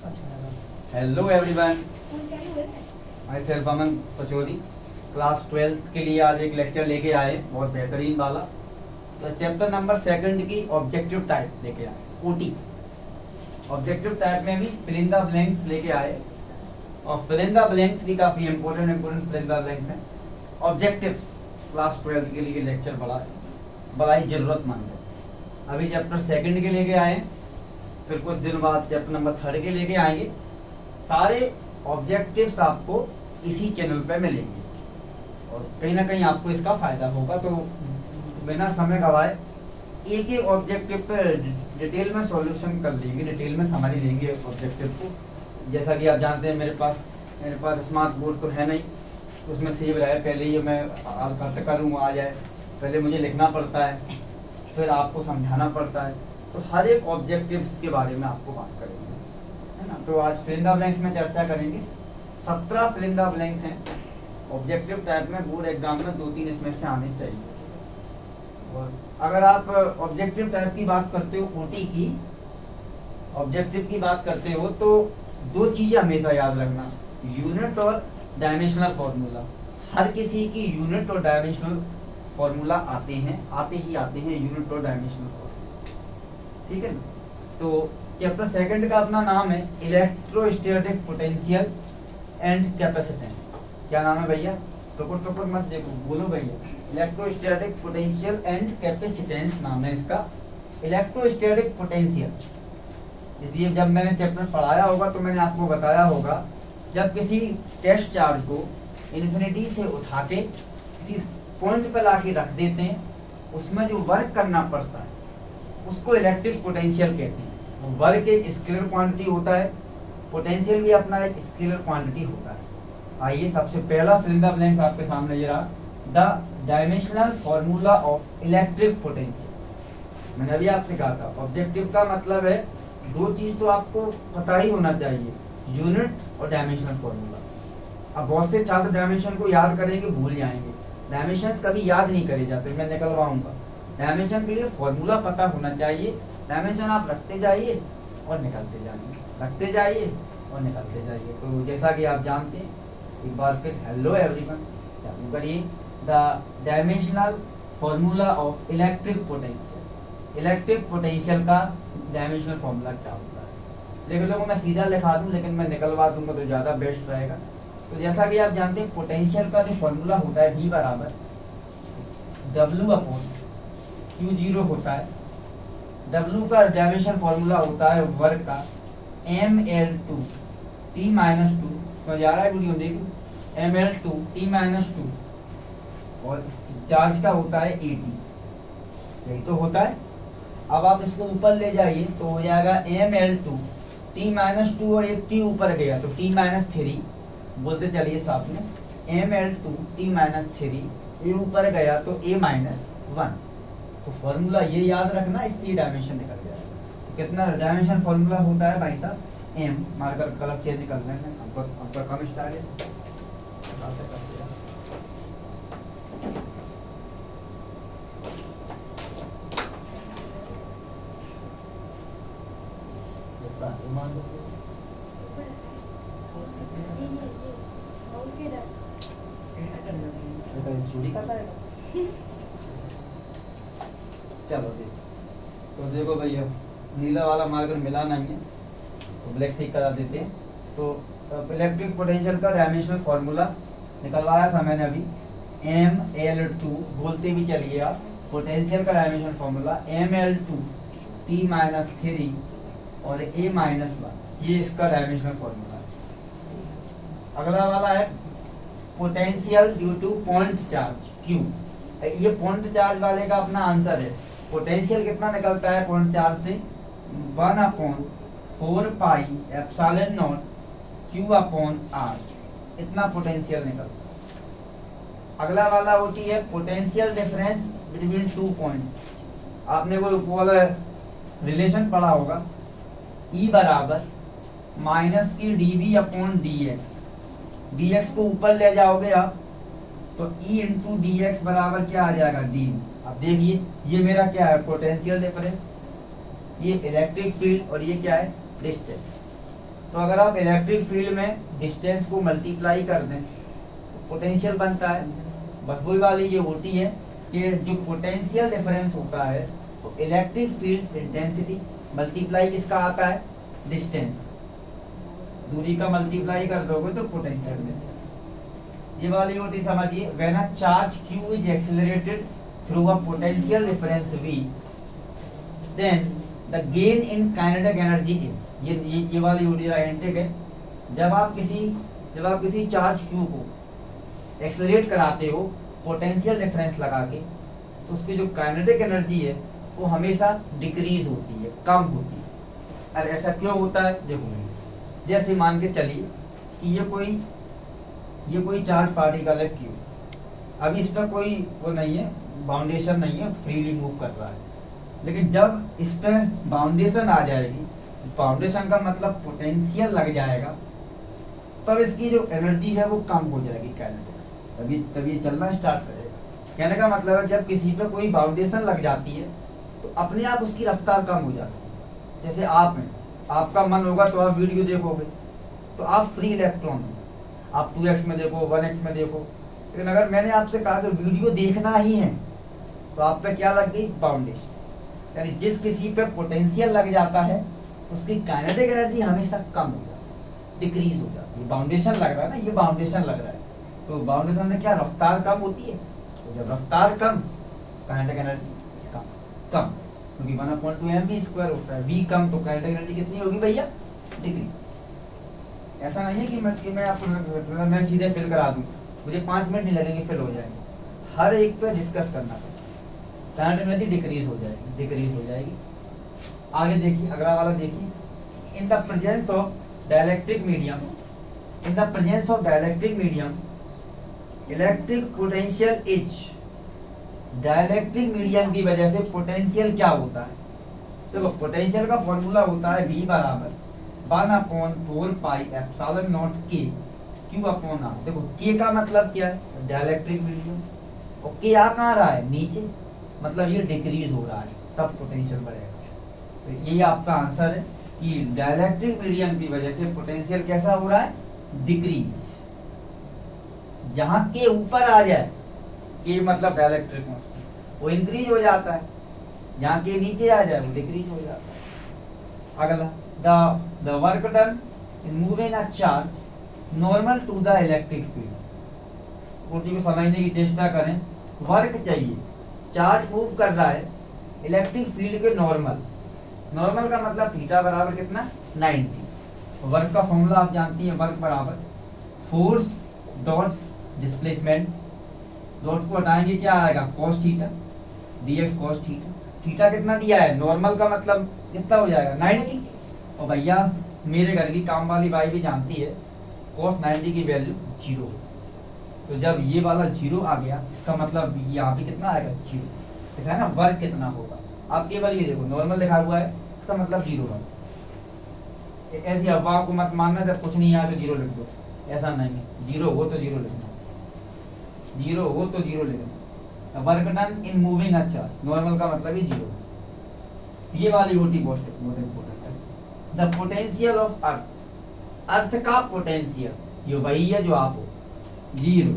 Hello everyone, my self Aman Pachauri. Class 12th के लिए आज एक लेक्चर लेके आए, बहुत बेहतरीन वाला। तो चैप्टर नंबर 2 की ऑब्जेक्टिव टाइप लेके आए, ओटी। ऑब्जेक्टिव टाइप में भी फिल इन द ब्लैंक्स लेके आए, और फिल इन द ब्लैंक्स भी काफी important fill in the blanks हैं। ऑब्जेक्टिव क्लास 12th के लिए लेक्चर बड़ा ही जरूरतमंद है। अभी चैप्टर 2 के लेके आए, फिर कुछ दिन बाद चैप्टर नंबर 3 के लेके आएंगे। सारे ऑब्जेक्टिव्स आपको इसी चैनल पे मिलेंगे और कहीं ना कहीं आपको इसका फायदा होगा। तो बिना समय गवाए एक एक ऑब्जेक्टिव पे डिटेल में सॉल्यूशन कर लेंगे, डिटेल में समझ लेंगे ऑब्जेक्टिव को। जैसा कि आप जानते हैं, मेरे पास स्मार्ट बोर्ड तो है नहीं, उसमें सेव रहे। पहले ही मैं खर्च करूँ आ जाए, पहले मुझे लिखना पड़ता है, फिर आपको समझाना पड़ता है। तो हर एक ऑब्जेक्टिव्स के बारे में आपको बात करेंगे, है ना। तो आज फिल इन द ब्लैंक्स में चर्चा करेंगे। 17 फिल इन द ब्लैंक्स हैं ऑब्जेक्टिव टाइप में। बोर्ड एग्जाम में 2-3 इसमें से आने चाहिए। और अगर आप ऑब्जेक्टिव टाइप की बात करते हो, ओटी की ऑब्जेक्टिव की बात करते हो, तो 2 चीजें हमेशा याद रखना, यूनिट और डायमेंशनल फॉर्मूला। हर किसी की यूनिट और डायमेंशनल फॉर्मूला आते ही आते हैं, यूनिट और डायमेंशनल फॉर्मूला, ठीक है ना। तो चैप्टर 2 का अपना नाम है इलेक्ट्रोस्टैटिक पोटेंशियल एंड कैपेसिटेंस। क्या नाम है भैया? टुकुर मत देखो, बोलो भैया। इलेक्ट्रोस्टैटिक पोटेंशियल एंड कैपेसिटेंस नाम है इसका। इलेक्ट्रोस्टैटिक पोटेंशियल, इसलिए जब मैंने चैप्टर पढ़ाया होगा तो मैंने आपको बताया होगा, जब किसी टेस्ट चार्ज को इन्फिनिटी से उठा के किसी पॉइंट पर लाके रख देते हैं, उसमें जो वर्क करना पड़ता है उसको इलेक्ट्रिक पोटेंशियल कहते हैं। वर्क एक स्केलर क्वांटिटी होता है, पोटेंशियल भी अपना एक स्केलर क्वांटिटी होता है। आइए, सबसे पहला फिल इन द ब्लैंक्स आपके सामने ये रहा, the dimensional formula of electric potential. मैंने अभी आपसे कहा था, ऑब्जेक्टिव का मतलब है 2 चीज तो आपको पता ही होना चाहिए, यूनिट और डायमेंशनल फॉर्मूला। अब बहुत से छात्र डायमेंशन को याद करेंगे, भूल जाएंगे। डायमेंशन कभी याद नहीं करे जाते, मैं निकलवाऊंगा। डायमेंशन के लिए फॉर्मूला पता होना चाहिए। डायमेंशन आप रखते जाइए और निकलते जाइए, रखते जाइए और निकलते जाइए। तो जैसा कि आप जानते हैं, एक बार फिर हेलो एवरीवन, चालू करिए। The dimensional formula of electric potential. Electric potential का डायमेंशनल फॉर्मूला क्या होता है? लेकिन लोगों मैं सीधा लिखा दूं, लेकिन मैं निकलवा दूंगा तो ज्यादा बेस्ट रहेगा। तो जैसा कि आप जानते हैं, पोटेंशियल का जो फॉर्मूला होता है, V बराबर W/Q0 होता है। W का डायमेंशन फॉर्मूला होता है वर्क का ml2 T-2, समझ आ रहा है वीडियो? देखो, ml2 T-2, और चार्ज का होता है AT, यही तो होता है। अब आप इसको ऊपर ले जाइए तो हो जाएगा ml2 T-2, और एक T ऊपर गया तो T-3, बोलते चलिए साथ में, ml2 T-3, ए ऊपर गया तो A-1। तो फॉर्मूला ये याद रखना, इससे डायमेंशन निकल जाएगा। तो कितना डायमेंशन फॉर्मूला होता है भाई साहब? m, मार्कर कलर चेंज कर लेना, आपका कम स्टाइल है। चोरी कर पाएगा? चलो देखो, तो देखो भैया, नीला वाला मार्कर मिला नहीं है तो ब्लैक से ही करा देते हैं। तो इलेक्ट्रिक पोटेंशियल का डायमेंशनल फॉर्मूला निकलवाया था मैंने अभी, ml2, बोलते भी चलिए आप। पोटेंशियल का डायमेंशनल फॉर्मूला ml2 T-3 और A-1, ये इसका डायमेंशनल फॉर्मूला है। अगला वाला है potential due two point charge Q। ये पॉइंट चार्ज वाले का अपना आंसर है। पोटेंशियल कितना निकलता है पॉइंट चार्ज से? 1/4 पाई एप्सिलॉन नॉट Q/R, इतना पोटेंशियल निकलता है। अगला वाला होती है पोटेंशियल डिफरेंस बिटवीन 2 पॉइंट्स। आपने वो वाला रिलेशन पढ़ा होगा, E बराबर माइनस की dV/dx। dx को ऊपर ले जाओगे आप तो E इंटू dx बराबर क्या आ जाएगा? dV। अब देखिए, ये मेरा क्या है? पोटेंशियल डिफरेंस, ये इलेक्ट्रिक फील्ड, और ये क्या है? डिस्टेंस। तो अगर आप इलेक्ट्रिक फील्ड में डिस्टेंस को मल्टीप्लाई कर दें तो पोटेंशियल बनता है। बस वही वाली ये होती है कि जो पोटेंशियल डिफरेंस होता है तो इलेक्ट्रिक फील्ड इंटेंसिटी मल्टीप्लाई किसका आता है, डिस्टेंस, दूरी का मल्टीप्लाई कर दोगे तो पोटेंशियल में। ये वाली होती समझिए, when a charge q is accelerated through a potential difference v then the gain in kinetic energy is, ये वाली होती आइडेंटिक है। जब आप किसी चार्ज q को एक्सेलरेट कराते हो पोटेंशियल डिफरेंस लगा के तो उसकी जो काइनेटिक एनर्जी है वो हमेशा डिक्रीज होती है, कम होती है। और ऐसा क्यों होता है, देखो जैसे मान के चलिए कि ये कोई चार्ज पार्टिकल है क्यू, अभी इस पर कोई वो नहीं है, बाउंडेशन नहीं है, फ्रीली मूव कर रहा है। लेकिन जब इस पर बाउंडेशन आ जाएगी, बाउंडेशन का मतलब पोटेंशियल लग जाएगा, तब इसकी जो एनर्जी है वो कम हो जाएगी काइनेटिक, तभी ये चलना स्टार्ट करेगा। कहने का मतलब है जब किसी पे कोई बाउंडेशन लग जाती है तो अपने आप उसकी रफ्तार कम हो जाती है। जैसे आप हैं, आपका मन होगा तो आप वीडियो देखोगे तो आप फ्री इलेक्ट्रॉन हो, आप 2x में देखो, 1x में देखो। लेकिन अगर मैंने आपसे कहा कि वीडियो देखना ही है तो आप पे क्या लग गई, बाउंडेशन। यानी जिस किसी पे पोटेंशियल लग जाता है उसकी काइनेटिक एनर्जी हमेशा कम हो जाती है, डिक्रीज हो जाती है। बाउंडेशन लग रहा है ना, ये बाउंडेशन लग रहा है तो बाउंडेशन में क्या रफ्तार कम होती है, तो जब रफ्तार कम काइनेटिक एनर्जी कम, क्योंकि 1/2mv² होता है, v कम तो काइनेटिक एनर्जी कितनी होगी भैया, डिग्री। ऐसा नहीं है कि मैं आपको मैं सीधे फिल करा दूं, मुझे 5 मिनट नहीं लगेंगे, फिल हो जाएंगे। हर एक पे डिस्कस करना पड़ेगा, काइनेटिक एनर्जी डिक्रीज हो जाएगी। आगे देखिए, अगला वाला देखिए, in the presence of dielectric medium electric potential is, dielectric medium की वजह से पोटेंशियल क्या होता है, देखो पोटेंशियल का फॉर्मूला होता है V बराबर 1/4 pi epsilon not K Q/R। देखो K का मतलब क्या है, डाइलेक्ट्रिक मीडियम, और K आ कहाँ रहा है, नीचे, मतलब ये डिक्रीज हो रहा है, तब पोटेंशियल बढ़ेगा। तो ये आपका आंसर है कि डाइलेक्ट्रिक मीडियम की वजह से पोटेंशियल कैसा हो रहा है, डिक्रीज। जहां K ऊपर आ जाए, K मतलब डाइलेक्ट्रिक कांस्टेंट, वो इंक्रीज हो जाता है, जहां K नीचे आ जाए वो डिक्रीज हो जाता है। अगला, the work done in moving a charge normal to the electric field. कोटि को समझने की चेष्टा करें, वर्क चाहिए, चार्ज मूव कर रहा है इलेक्ट्रिक फील्ड के नॉर्मल का मतलब थीटा बराबर कितना, 90। वर्क का फॉर्मूला आप जानती हैं, वर्क बराबर फोर्स डॉट डिस्प्लेसमेंट, डॉट को हटाएंगे क्या आएगा, cos theta dx cos theta. Theta कितना दिया है, नॉर्मल का मतलब कितना हो जाएगा, 90। और भैया मेरे घर की काम वाली बाई भी जानती है cos 90 की वैल्यू 0। तो जब ये वाला 0 आ गया इसका मतलब यहाँ पे कितना आएगा, 0। देखा है ना, वर्क कितना होगा। आप केवल ये देखो, नॉर्मल लिखा हुआ है, इसका मतलब 0 वर्क। ऐसी अफवाह को मत मानना जब कुछ नहीं आया तो 0 लिख दो, ऐसा नहीं है, 0 हो तो 0 लिखना, 0 हो तो 0 लिखना। Work done in moving a charge, normal का मतलब ही 0। ये वाली होती मोस्ट इंपोर्टेंट है, द पोटेंशियल ऑफ अर्थ का पोटेंशियल, ये वही है जो आप हो, 0।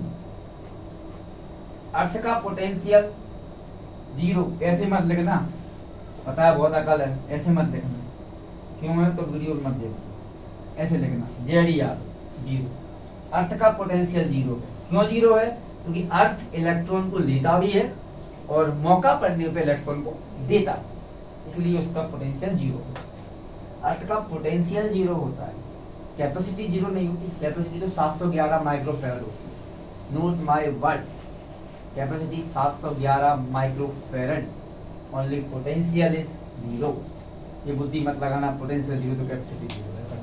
अर्थ का पोटेंशियल 0, ऐसे मत लिखना, पता है बहुत अकल है, ऐसे मत लिखना, क्यों है तो वीडियो मत देखो, ऐसे लिखना, ZER 0। अर्थ का पोटेंशियल 0 है, क्यों 0 है, क्योंकि अर्थ इलेक्ट्रॉन को लेता भी है और मौका पड़ने पे इलेक्ट्रॉन को देता है, इसलिए उसका पोटेंशियल 0 होता है। अर्थ का पोटेंशियल 0 होता है, कैपेसिटी 0 नहीं होती, कैपेसिटी तो 711 माइक्रोफैराड होती है, note my word, capacity 711 microfarad, only potential is 0। ये बुद्धि मत लगाना, पोटेंशियल 0 तो कैपेसिटी 0, ऐसा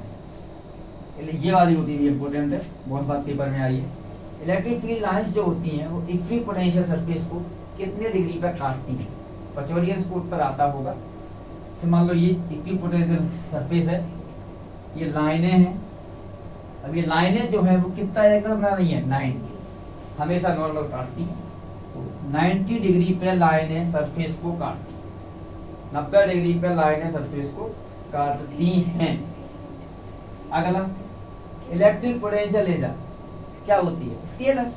नहीं। ये वाली होती है इंपॉर्टेंट है, बहुत बात पेपर में आई है। इलेक्ट्रिक फील्ड लाइंस जो होती हैं वो इक्वी पोटेंशियल सरफेस को कितने डिग्री पर काटती हैं, पचोरियंस को उत्तर आता होगा। तो मान लो ये इक्वी पोटेंशियल सरफेस है, ये लाइनें हैं, अब ये लाइनें जो है वो कितना करना नहीं है, 90, हमेशा नॉर्मल काटती है, तो 90 डिग्री पे लाइनें सरफेस को काटती, 90 डिग्री पे लाइनें सरफेस को काटती हैं। अगला इलेक्ट्रिक पोटेंशियल इज क्या होती है? Scalar.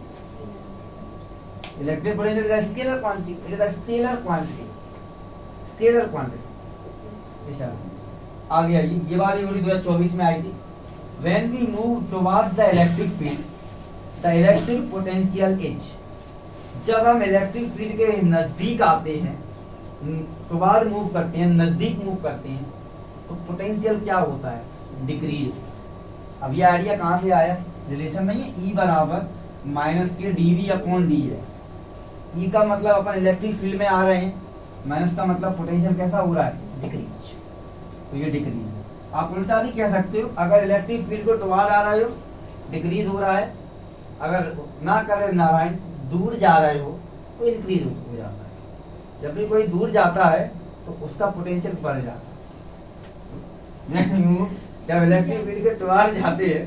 Electric potential is scalar quantity, it is a scalar quantity, scalar quantity. आगे आइए, ये वाली होली 2024 में आई थी। When we move towards the electric field the electric potential is, जब हम इलेक्ट्रिक फील्ड के नजदीक आते हैं, टुवर्ड मूव करते हैं, नजदीक मूव करते हैं, तो पोटेंशियल क्या होता है? डिक्रीज। अब ये आइडिया कहाँ से आया? रिलेशन नहीं है, ई बराबर माइनस के डीवी अपॉन डी एक्स। ई का मतलब अपन इलेक्ट्रिक फील्ड में आ रहे हैं, माइनस का मतलब पोटेंशियल कैसा हो रहा है? डिक्रीज। तो ये डिक्रीज। आप उल्टा भी कह सकते हो, अगर इलेक्ट्रिक फील्ड को टुवर्ड आ रहे हो डिक्रीज हो रहा है, अगर ना करे नारायण दूर जा रहे हो तो इंक्रीज हो जाता है। जब भी कोई दूर जाता है तो उसका पोटेंशियल बढ़ जाता है। जब इलेक्ट्रिक फील्ड के टुवर्ड जाते हैं,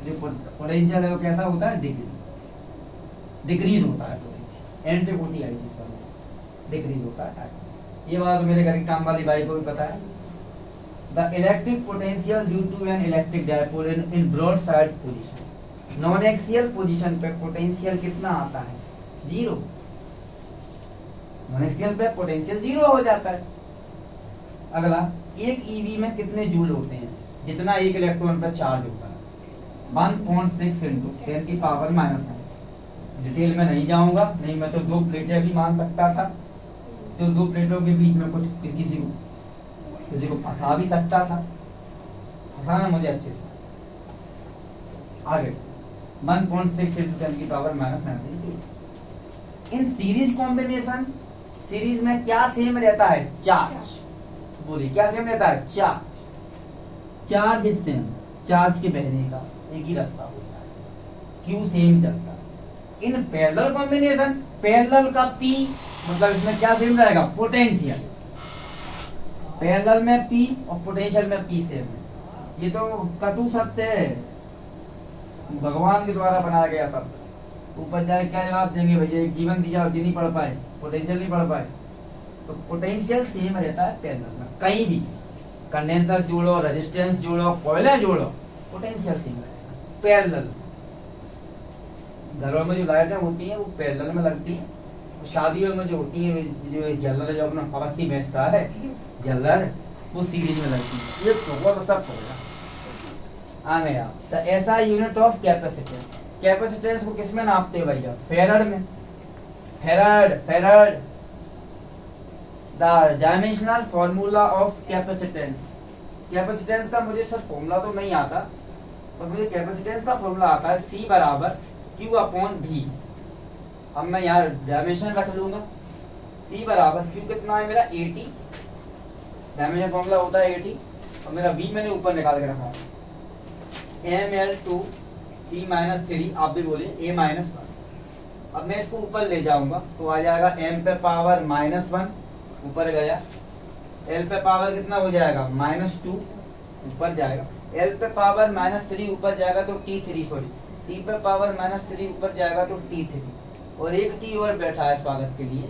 जो पोटेंशियल है वो कैसा होता है? डिक्रीज होता है पोटेंशियल। एंटीपोटी आई जिसका डिक्रीज होता है। ये बात तो मेरे घर की काम वाली भाई को भी पता है। The electric potential due to an electric dipole in broad side position, non axial position पे पोटेंशियल कितना आता है? 0। नॉन एक्सियल पे पोटेंशियल 0 हो जाता है। अगला, एक ईवी में कितने जूल होते हैं? जितना एक इलेक्ट्रॉन पर चार्ज होता है, 1.6 इंटू 10 की पावर -9। डिटेल में नहीं जाऊंगा, नहीं मैं तो 2 प्लेटें भी मान सकता था, तो 2 प्लेटों के बीच में कुछ किसी को फंसा भी सकता था। फंसाना मुझे अच्छे से। आगे 1.6 इंटू 10 की power -9। In series combination, series में क्या सेम रहता है? चार्ज। बोलिए क्या सेम रहता है? Charge. Charge is same, charge के बहने का एक ही रास्ता होता है, क्यू सेम चलता है। इन पैरेलल कॉम्बिनेशन, पैरेलल का पी मतलब इसमें क्या सेम रहेगा? पोटेंशियल। पैरेलल में पी और पोटेंशियल में पी सेम है। ये तो कटु सत्य है, भगवान के द्वारा बनाया गया शब्द। ऊपर जाए क्या जवाब देंगे भैया? एक जीवन दिया और जी नहीं पढ़ पाए, पोटेंशियल नहीं पढ़ पाए। तो पोटेंशियल सेम रहता है पैरेलल में। कहीं भी कंडेंसर जोड़ो, रेजिस्टेंस जोड़ो, कॉइलें जोड़ो, पोटेंशियल सेम रहेगा पैरेलल। घरों में जो लाइटें होती हैं वो पैरेलल में लगती हैं, शादियों में जो होती है, जो जल्लर जो अपना फवस्ती बेचता है जल्लर, वो सीरीज में लगती है। ये तो सब पड़ेगा। आ गया तो ऐसा यूनिट ऑफ कैपेसिटेंस। कैपेसिटेंस को किस में नापते हैं भैया? फेराड में। Farad the dimensional formula of capacitance. Capacitance का मुझे सर फॉर्मूला तो नहीं आता, पर मुझे कैपेसिटेंस का फॉर्मूला आता है C बराबर Q अपॉन V। अब मैं यहाँ डायमेंशन रख लूंगा, C बराबर Q कितना है मेरा? 80। डायमेंशन फॉर्मूला होता है 80, और मेरा V मैंने ऊपर निकाल के रखा है ml2 T-3। आप भी बोलिए A-1। अब मैं इसको ऊपर ले जाऊंगा तो आ जाएगा m पे पावर -1 ऊपर गया, l पे पावर कितना हो जाएगा? -2 ऊपर जाएगा, l पे पावर -3 ऊपर जाएगा तो T3, सॉरी t पे पावर -3 ऊपर जाएगा तो T3, और एक t और बैठा है स्वागत के लिए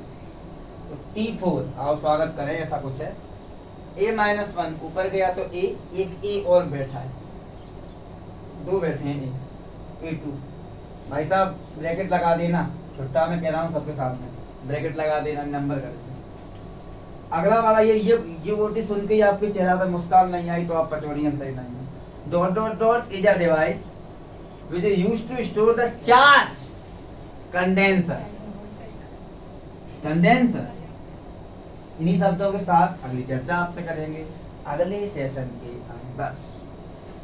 तो T4। आओ स्वागत करें, ऐसा कुछ है। A-1 ऊपर गया तो A, एक A और बैठा है, 2 बैठे हैं A2। भाई साहब ब्रैकेट लगा देना, छुट्टा मैं कह रहा हूँ सबके सामने, ब्रैकेट लगा देना, नंबर कर देना। अगला वाला ये वर्ड सुन के ही आपके चेहरा पे मुस्कान नहीं आई तो आप पचौड़ियन सही नहीं है। Dot dot dot is a device which is used to store the charge। Condenser. इन्हीं शब्दों के साथ अगली चर्चा आपसे करेंगे अगले सेशन के अंदर।